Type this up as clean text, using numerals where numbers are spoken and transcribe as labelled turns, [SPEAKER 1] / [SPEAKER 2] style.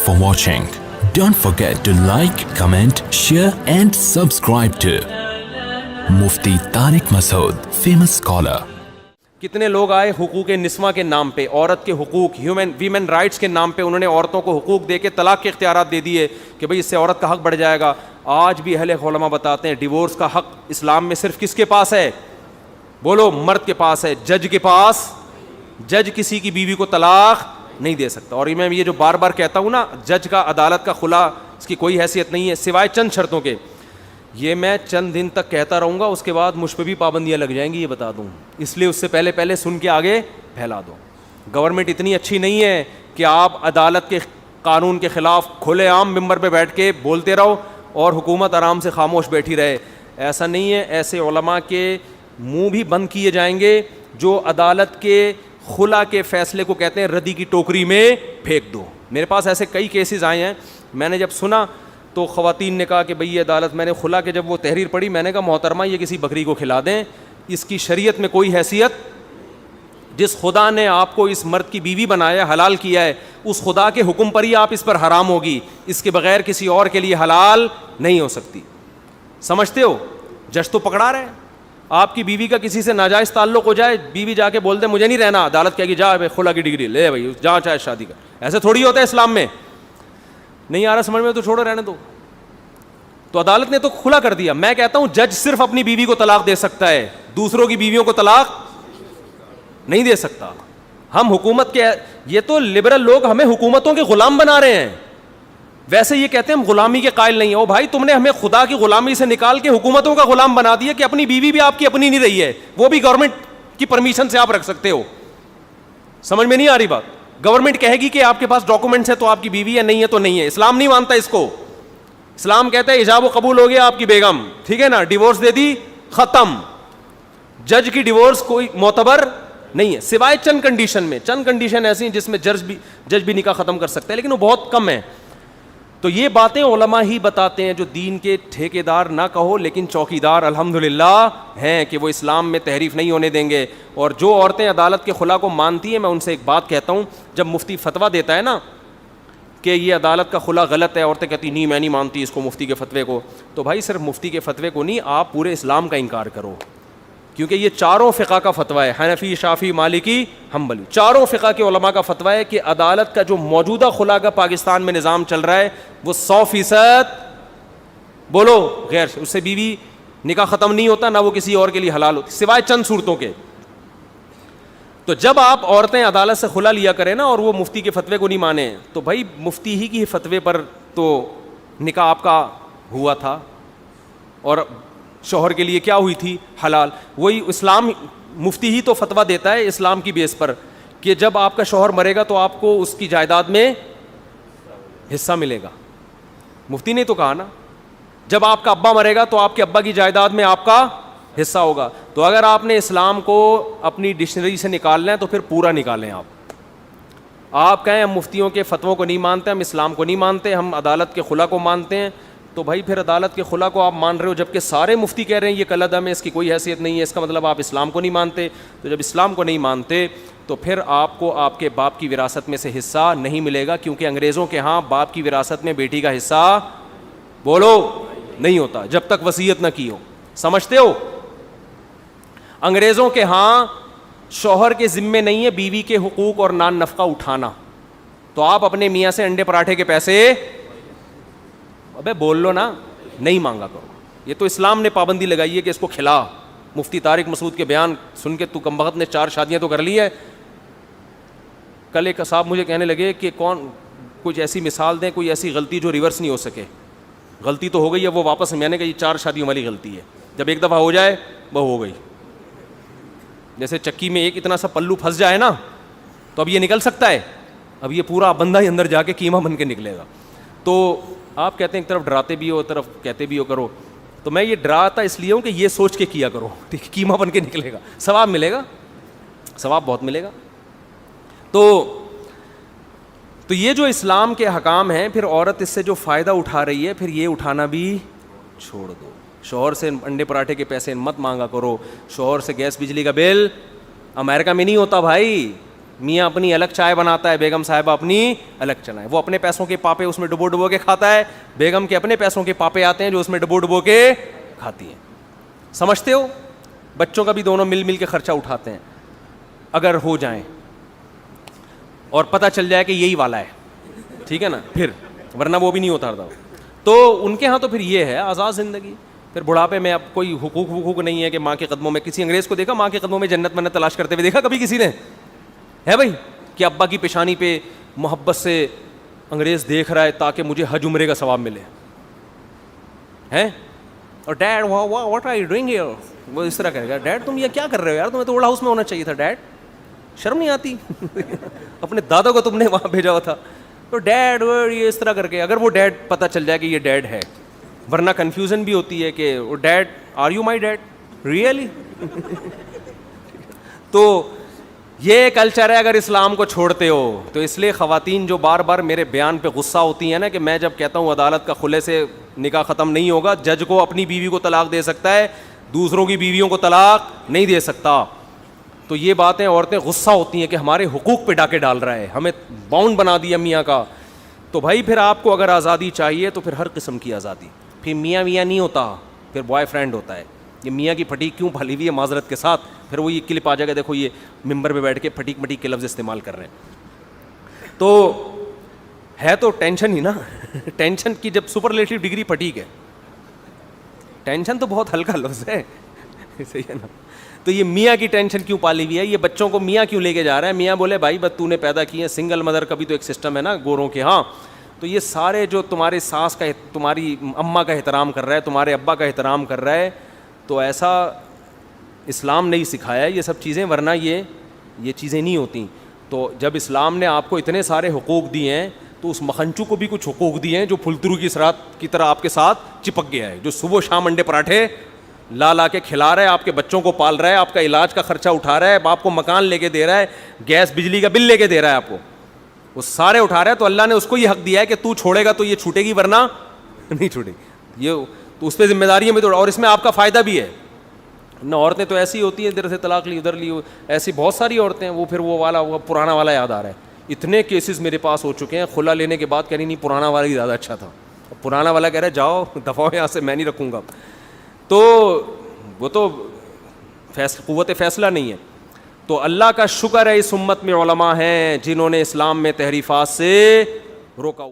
[SPEAKER 1] Thanks for watching. Don't forget to like, comment, share and subscribe to Mufti Tariq Masood, famous scholar.
[SPEAKER 2] کتنے لوگ آئے حقوق نسواں کے نام پہ, عورت کے حقوق, ویمن رائٹس کے نام پہ انہوں نے عورتوں کو حقوق دے کے طلاق کے اختیارات دے دیے کہ بھئی اس سے عورت کا حق بڑھ جائے گا. آج بھی اہل علماء بتاتے ہیں ڈیورس کا حق اسلام میں صرف کس کے پاس ہے؟ بولو, مرد کے پاس ہے, جج کے پاس. جج کسی کی بیوی کو طلاق نہیں دے سکتا. اور میں یہ جو بار بار کہتا ہوں نا, جج کا عدالت کا خلا اس کی کوئی حیثیت نہیں ہے سوائے چند شرطوں کے. یہ میں چند دن تک کہتا رہوں گا, اس کے بعد مجھ پہ بھی پابندیاں لگ جائیں گی, یہ بتا دوں. اس لیے اس سے پہلے سن کے آگے پھیلا دو. گورنمنٹ اتنی اچھی نہیں ہے کہ آپ عدالت کے قانون کے خلاف کھلے عام ممبر پہ بیٹھ کے بولتے رہو اور حکومت آرام سے خاموش بیٹھی رہے. ایسا نہیں ہے. ایسے علماء کے منہ بھی بند کیے جائیں گے جو عدالت کے خلا کے فیصلے کو کہتے ہیں ردی کی ٹوکری میں پھینک دو. میرے پاس ایسے کئی کیسز آئے ہیں. میں نے جب سنا تو خواتین نے کہا کہ بھئی یہ عدالت, میں نے خلا کے جب وہ تحریر پڑھی میں نے کہا محترمہ یہ کسی بکری کو کھلا دیں, اس کی شریعت میں کوئی حیثیت. جس خدا نے آپ کو اس مرد کی بیوی بنایا, حلال کیا ہے, اس خدا کے حکم پر ہی آپ اس پر حرام ہوگی, اس کے بغیر کسی اور کے لیے حلال نہیں ہو سکتی. سمجھتے ہو؟ جج تو پکڑا رہے ہیں. آپ کی بیوی کا کسی سے ناجائز تعلق ہو جائے, بیوی جا کے بول دے مجھے نہیں رہنا, عدالت کہے گی جا خلا کی ڈگری لے بھائی, جا چاہے شادی کر. ایسے تھوڑی ہوتا ہے اسلام میں. نہیں آ رہا سمجھ میں تو چھوڑو, رہنے دو. تو عدالت نے تو کھلا کر دیا. میں کہتا ہوں جج صرف اپنی بیوی کو طلاق دے سکتا ہے, دوسروں کی بیویوں کو طلاق نہیں دے سکتا. ہم حکومت کے, یہ تو لبرل لوگ ہمیں حکومتوں کے غلام بنا رہے ہیں. ویسے یہ کہتے ہیں ہم غلامی کے قائل نہیں ہیں. او بھائی تم نے ہمیں خدا کی غلامی سے نکال کے حکومتوں کا غلام بنا دیا کہ اپنی بیوی بھی آپ کی اپنی نہیں رہی ہے, وہ بھی گورنمنٹ کی پرمیشن سے آپ رکھ سکتے ہو. سمجھ میں نہیں آ رہی بات؟ گورنمنٹ کہے گی کہ آپ کے پاس ڈاکومنٹس ہے تو آپ کی بیوی ہے, نہیں ہے تو نہیں ہے. اسلام نہیں مانتا اس کو. اسلام کہتا ہے ایجاب و قبول ہو گیا آپ کی بیگم, ٹھیک ہے نا, ڈیورس دے دی, ختم. جج کی ڈیورس کوئی معتبر نہیں ہے سوائے چند کنڈیشن میں. چند کنڈیشن ایسی ہیں جس میں جج بھی نکاح ختم کر سکتا ہے, لیکن وہ بہت کم ہے. تو یہ باتیں علماء ہی بتاتے ہیں جو دین کے ٹھیکیدار نہ کہو لیکن چوکیدار الحمدللہ ہیں, کہ وہ اسلام میں تحریف نہیں ہونے دیں گے. اور جو عورتیں عدالت کے خلا کو مانتی ہیں, میں ان سے ایک بات کہتا ہوں, جب مفتی فتویٰ دیتا ہے نا کہ یہ عدالت کا خلا غلط ہے, عورتیں کہتی نہیں میں نہیں مانتی اس کو, مفتی کے فتوے کو, تو بھائی صرف مفتی کے فتوے کو نہیں, آپ پورے اسلام کا انکار کرو. کیونکہ یہ چاروں فقہ کا فتویٰ ہے, حنفی, شافعی, مالکی, حنبلی, چاروں فقہ کے علماء کا فتویٰ ہے کہ عدالت کا جو موجودہ خلا کا پاکستان میں نظام چل رہا ہے وہ 100% بولو غیر, اس سے بیوی نکاح ختم نہیں ہوتا, نہ وہ کسی اور کے لیے حلال ہوتی سوائے چند صورتوں کے. تو جب آپ عورتیں عدالت سے خلا لیا کریں نا اور وہ مفتی کے فتوے کو نہیں مانیں, تو بھائی مفتی ہی کی فتوے پر تو نکاح آپ کا ہوا تھا اور شوہر کے لیے کیا ہوئی تھی؟ حلال. وہی اسلام, مفتی ہی تو فتویٰ دیتا ہے اسلام کی بیس پر کہ جب آپ کا شوہر مرے گا تو آپ کو اس کی جائیداد میں حصہ ملے گا. مفتی نے تو کہا نا, جب آپ کا ابا مرے گا تو آپ کے ابا کی جائیداد میں آپ کا حصہ ہوگا. تو اگر آپ نے اسلام کو اپنی ڈکشنری سے نکالنا ہے تو پھر پورا نکالیں. آپ کہیں ہم مفتیوں کے فتووں کو نہیں مانتے, ہم اسلام کو نہیں مانتے, ہم عدالت کے خلا کو مانتے ہیں, تو بھائی پھر عدالت کے خلا کو آپ مان رہے ہو جبکہ سارے مفتی کہہ رہے ہیں یہ کلعدم ہے, اس کی کوئی حیثیت نہیں ہے, اس کا مطلب آپ اسلام کو نہیں مانتے. تو جب اسلام کو نہیں مانتے تو پھر آپ کو آپ کے باپ کی وراثت میں سے حصہ نہیں ملے گا, کیونکہ انگریزوں کے ہاں باپ کی وراثت میں بیٹی کا حصہ بولو نہیں ہوتا جب تک وصیت نہ کی ہو. سمجھتے ہو؟ انگریزوں کے ہاں شوہر کے ذمے نہیں ہے بیوی کے حقوق اور نان نفقہ اٹھانا, تو آپ اپنے میاں سے انڈے پراٹھے کے پیسے ابے بول لو نا, نہیں مانگا کرو. یہ تو اسلام نے پابندی لگائی ہے کہ اس کو کھلا. مفتی طارق مسعود کے بیان سن کے تو کمبخت نے 4 شادیاں تو کر لی ہے. کل ایک صاحب مجھے کہنے لگے کہ کون کچھ ایسی مثال دیں, کوئی ایسی غلطی جو ریورس نہیں ہو سکے. غلطی تو ہو گئی ہے وہ واپس, میں نے کہا یہ 4 شادیوں والی غلطی ہے, جب ایک دفعہ ہو جائے وہ ہو گئی. جیسے چکی میں ایک اتنا سا پلو پھنس جائے نا تو اب یہ نکل سکتا ہے, اب یہ پورا بندہ ہی اندر جا کے قیمہ بن کے نکلے گا. تو آپ کہتے ہیں ایک طرف ڈراتے بھی ہو ایک طرف کہتے بھی ہو کرو, تو میں یہ ڈراتا اس لیے ہوں کہ یہ سوچ کے کیا کرو, ٹھیک, قیمہ بن کے نکلے گا, ثواب ملے گا, ثواب بہت ملے گا. تو یہ جو اسلام کے حکام ہیں, پھر عورت اس سے جو فائدہ اٹھا رہی ہے پھر یہ اٹھانا بھی چھوڑ دو. شوہر سے انڈے پراٹھے کے پیسے مت مانگا کرو, شوہر سے گیس بجلی کا بل امریکہ میں نہیں ہوتا بھائی, میاں اپنی الگ چائے بناتا ہے, بیگم صاحبہ اپنی الگ چائے. وہ اپنے پیسوں کے پاپے اس میں ڈبو ڈبو کے کھاتا ہے, بیگم کے اپنے پیسوں کے پاپے آتے ہیں جو اس میں ڈبو ڈبو کے کھاتی ہیں. سمجھتے ہو؟ بچوں کا بھی دونوں مل مل کے خرچہ اٹھاتے ہیں اگر ہو جائیں, اور پتہ چل جائے کہ یہی والا ہے, ٹھیک ہے نا, پھر ورنہ وہ بھی نہیں ہوتا تھا. تو ان کے ہاں تو پھر یہ ہے آزاد زندگی. پھر بڑھاپے میں اب کوئی حقوق نہیں ہے کہ ماں کے قدموں میں, کسی انگریز کو دیکھا ماں کے قدموں میں جنت منت تلاش کرتے ہوئے دیکھا کبھی کسی نے؟ ہے بھائی کہ ابا کی پیشانی پہ محبت سے انگریز دیکھ رہا ہے تاکہ مجھے حج عمرے کا ثواب ملے ہیں, اور dad what are you doing here, وہ اس طرح کہے گا ڈیڈ تم یہ کیا کر رہے ہو یار, تمہیں تو اوڑا ہاؤس میں ہونا چاہیے تھا ڈیڈ, شرم نہیں آتی؟ اپنے دادا کو تم نے وہاں بھیجا ہوا تھا. تو ڈیڈ یہ اس طرح کر کے, اگر وہ ڈیڈ پتہ چل جائے کہ یہ ڈیڈ ہے, ورنہ کنفیوژن بھی ہوتی ہے کہ وہ dad are you my dad really. تو یہ کلچر ہے اگر اسلام کو چھوڑتے ہو تو. اس لیے خواتین جو بار بار میرے بیان پہ غصہ ہوتی ہیں نا کہ میں جب کہتا ہوں عدالت کا کھلے سے نکاح ختم نہیں ہوگا, جج کو اپنی بیوی کو طلاق دے سکتا ہے, دوسروں کی بیویوں کو طلاق نہیں دے سکتا. تو یہ باتیں عورتیں غصہ ہوتی ہیں کہ ہمارے حقوق پہ ڈاکے ڈال رہا ہے, ہمیں باؤنڈ بنا دیا میاں کا. تو بھائی پھر آپ کو اگر آزادی چاہیے تو پھر ہر قسم کی آزادی. پھر میاں نہیں ہوتا, پھر بوائے فرینڈ ہوتا ہے. یہ میاں کی پھٹیک کیوں پھلی ہوئی ہے معذرت کے ساتھ, پھر وہ یہ کلپ آ جائے گا, دیکھو یہ ممبر پہ بیٹھ کے پھٹیک مٹیک کے لفظ استعمال کر رہے ہیں. تو ہے تو ٹینشن ہی نا. ٹینشن کی جب سپرلیٹو ڈگری پھٹیک ہے, ٹینشن تو بہت ہلکا لفظ ہے, صحیح ہے نا. تو یہ میاں کی ٹینشن کیوں پالی ہوئی ہے, یہ بچوں کو میاں کیوں لے کے جا رہا ہے. میاں بولے بھائی بس تو نے پیدا کی ہے, سنگل مدر کا بھی تو ایک سسٹم ہے نا گوروں کے ہاں. تو یہ سارے جو تمہارے ساس کا, تمہاری اماں کا احترام کر رہا ہے, تمہارے ابا کا احترام کر رہا ہے, تو ایسا اسلام نہیں سکھایا ہے یہ سب چیزیں, ورنہ یہ چیزیں نہیں ہوتی. تو جب اسلام نے آپ کو اتنے سارے حقوق دیے ہیں تو اس مکھنچو کو بھی کچھ حقوق دیے ہیں جو پھلترو کی سرات کی طرح آپ کے ساتھ چپک گیا ہے, جو صبح و شام انڈے پراٹھے لا کے کھلا رہا ہے, آپ کے بچوں کو پال رہا ہے, آپ کا علاج کا خرچہ اٹھا رہا ہے, آپ کو مکان لے کے دے رہا ہے, گیس بجلی کا بل لے کے دے رہا ہے, آپ کو وہ سارے اٹھا رہا ہے. تو اللہ نے اس کو یہ حق دیا ہے کہ تو چھوڑے گا تو یہ چھوٹے گی ورنہ نہیں چھوٹے گی. یہ تو اس پہ ذمہ داریاں بھی تو, اور اس میں آپ کا فائدہ بھی ہے نہ. عورتیں تو ایسی ہوتی ہیں ادھر سے طلاق لی ادھر لی, ایسی بہت ساری عورتیں ہیں. وہ پھر وہ والا وہ پرانا والا یاد آ رہا ہے. اتنے کیسز میرے پاس ہو چکے ہیں, خلا لینے کے بعد کہہ رہی نہیں پرانا والا ہی زیادہ اچھا تھا. پرانا والا کہہ رہا ہے جاؤ دفعہ یہاں سے, میں نہیں رکھوں گا. تو وہ تو قوت فیصلہ نہیں ہے. تو اللہ کا شکر ہے اس امت میں علماء ہیں جنہوں نے اسلام میں تحریفات سے روکا.